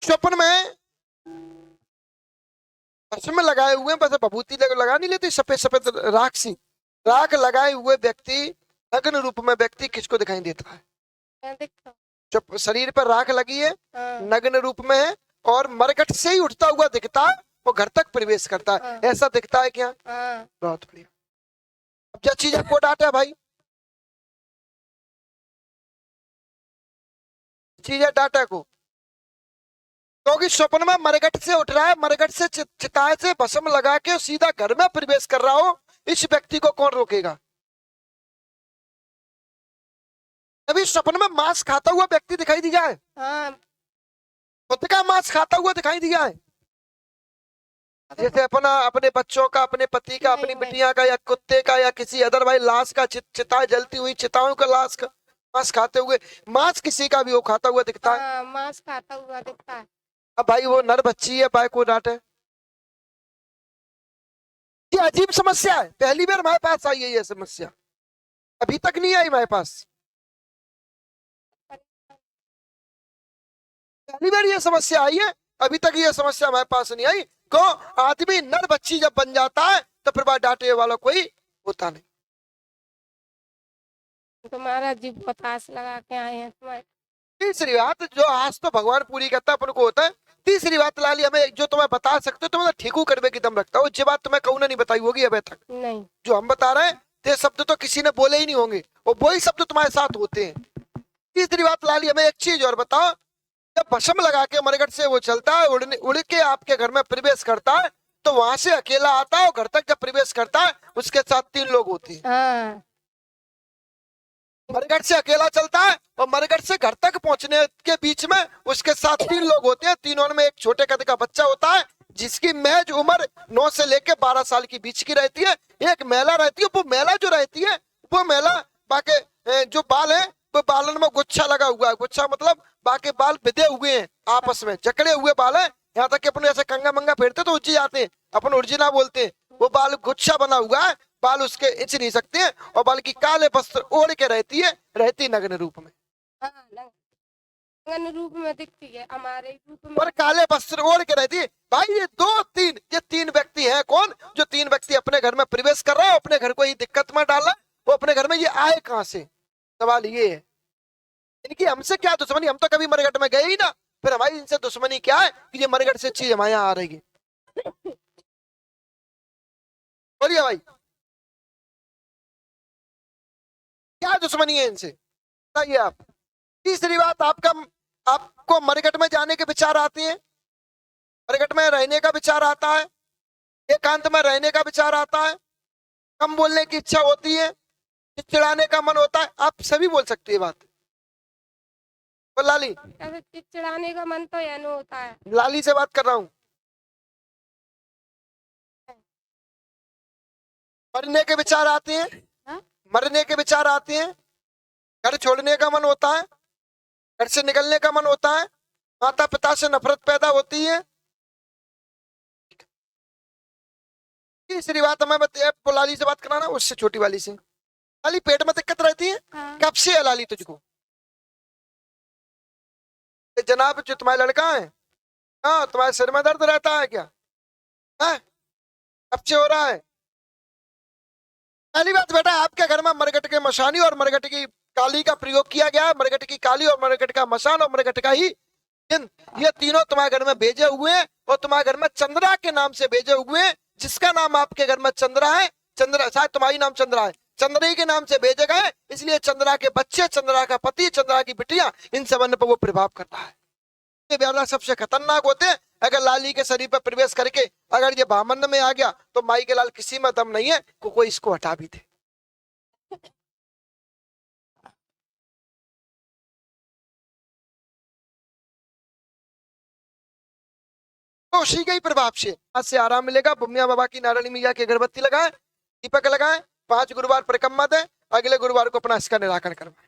स्वप्न में भस्म लगाए हुए, बस भभूति लगा नहीं लेती, सफेद सफेद राख सी, राख लगाए हुए व्यक्ति, नग्न रूप में व्यक्ति किसको दिखाई देता है? मैं दिखता जो शरीर पर राख लगी है, हाँ, नग्न रूप में है, और मरकट से ही उठता हुआ दिखता है, वो घर तक प्रवेश करता है, हाँ। ऐसा दिखता है क्या? हाँ, बहुत बढ़िया। अब क्या चीज आपको डांटा है भाई? चीज है डाटा को, क्योंकि स्वप्न में मरकट से उठ रहा है, मरकट से चिताए से भस्म लगा के सीधा घर में प्रवेश कर रहा हो, इस व्यक्ति को कौन रोकेगा? अभी स्वप्न में मांस खाता हुआ व्यक्ति दिखाई दिया है, हाँ। खुद का मांस खाता हुआ दिखाई दिया है, जैसे अपना अपने बच्चों का, अपने पति का, अपनी बिटिया का, या कुत्ते का, या किसी अदरवाइज लाश का, चिताएं जलती हुई चिताओं का लाश का मांस खाते हुए, मांस किसी का भी वो खाता हुआ दिखता है। हाँ, मांस खाता हुआ दिखता है। अब भाई वो नर बच्ची है, भाई को डांटे, ये अजीब समस्या है, पहली बार हमारे पास आई है ये समस्या, अभी तक नहीं आई हमारे पास, पहली बार ये समस्या आई है, अभी तक ये समस्या हमारे पास नहीं आई। को आदमी नर बच्ची जब बन जाता है तो फिर बात डांटे वाला कोई होता नहीं। तुम्हारा जीव बहुत आस लगा के आए हैं तुम्हारे। तीसरी बात, जो आस तो भगवान पूरी करता है, अपन को होता है। तीसरी बात लाली, हमें जो तुम्हें बता सकते हो, तुम्हें ठीकू करवे की दम रखता हो, जो बात तुम्हें कहूँ नहीं बताई होगी अभी तक, नहीं, जो हम बता रहे हैं, ये शब्द तो किसी ने बोले ही नहीं होंगे, और वही शब्द तुम्हारे साथ होते हैं। तीसरी बात लाली, हमें एक चीज और बताओ, जब भस्म लगा के मरकट से वो चलता है, उड़ के आपके घर में प्रवेश करता है, तो वहां से अकेला आता है, और घर तक जब प्रवेश करता है उसके साथ 3 लोग होते हैं। हाँ, मरकट से अकेला चलता है, और मरकट से घर तक पहुंचने के बीच में उसके साथ 3 लोग होते हैं, तीनों में एक छोटे कद का बच्चा होता है, जिसकी मैज उम्र 9 से लेके 12 साल की बीच की रहती है। एक महिला रहती है, वो महिला जो रहती है, वो महिला बाकी जो बाल है, वो बालन में गुच्छा लगा हुआ है, गुच्छा मतलब बाकी बाल बिधे हुए हैं, आपस में जकड़े हुए बाल है, यहाँ तक कि अपन ऐसे कंगा मंगा फेरते तो उज्जी जाते हैं, अपन उर्जिना बोलते हैं, वो बाल गुच्छा बना हुआ है, बाल उसके इच नहीं सकते हैं, और बाल की काले वस्त्र ओढ़ के रहती नग्न रूप में, हाँ, नग्न रूप में दिखती है, हमारे रूप में। और काले वस्त्र ओढ़ के रहती है। भाई ये 3 व्यक्ति हैं, कौन? जो 3 व्यक्ति अपने घर में प्रवेश कर रहा है, अपने घर को ही दिक्कत में डाला, वो अपने घर में ये आए कहां से? सवाल ये है, इनकी हमसे क्या दुश्मनी? हम तो कभी मरघट में गए ही ना, फिर हमारी इनसे दुश्मनी क्या है कि ये मरघट से चीज हमारे यहाँ आ रही है? बोलिए भाई, क्या दुश्मनी है इनसे, बताइए आप। तीसरी बात, आपको मरघट में जाने के विचार आते हैं, मरघट में रहने का विचार आता है, एकांत में रहने का विचार आता है, कम बोलने की इच्छा होती है, चिड़चिड़ाने का मन होता है, आप सभी बोल सकते हैं बात। बोल लाली, चिड़चिड़ाने का मन तो यह नहीं होता है। लाली से बात कर रहा हूँ। मरने के विचार आते हैं, हाँ? मरने के विचार आते हैं, घर छोड़ने का मन होता है, घर से निकलने का मन होता है, माता पिता से नफरत पैदा होती है। तीसरी बात हमें लाली से बात कराना, उससे छोटी वाली से। लाली, पेट में दिक्कत रहती है? हाँ। कब से है लाली तुझको? जनाब, जो तुम्हारा लड़का है, हाँ, तुम्हारे सिर में दर्द रहता है क्या? है? कब से हो रहा है? पहली बात बेटा, आपके घर में मरघट के मशानी और मरघट की काली का प्रयोग किया गया है, मरघट की काली और मरघट का मशान और मरघट का ही जिन, ये तीनों तुम्हारे घर में भेजे हुए हैं, और तुम्हारे घर में चंद्रा के नाम से भेजे हुए हैं, जिसका नाम आपके घर में चंद्रा है, चंद्रा शायद तुम्हारी नाम चंद्रा है, चंद्री के नाम से भेजे गए, इसलिए चंद्रा के बच्चे, चंद्रा का पति, चंद्रा की बिटिया, इन सबन पर वो प्रभाव करता है। ये व्याला सबसे खतरनाक होते हैं। अगर लाली के शरीर पर प्रवेश करके अगर ये भामंड में आ गया, तो माई के लाल किसी में दम नहीं है कोई इसको हटा भी दे। तो उसी के ही प्रभाव से आज से आराम मिलेगा। बुमिया बाबा की नारायणी मैया की अगरबत्ती लगाए, दीपक लगाए, 5 गुरुवार परिक्रमा दे, अगले गुरुवार को अपना इसका निराकरण करवाए।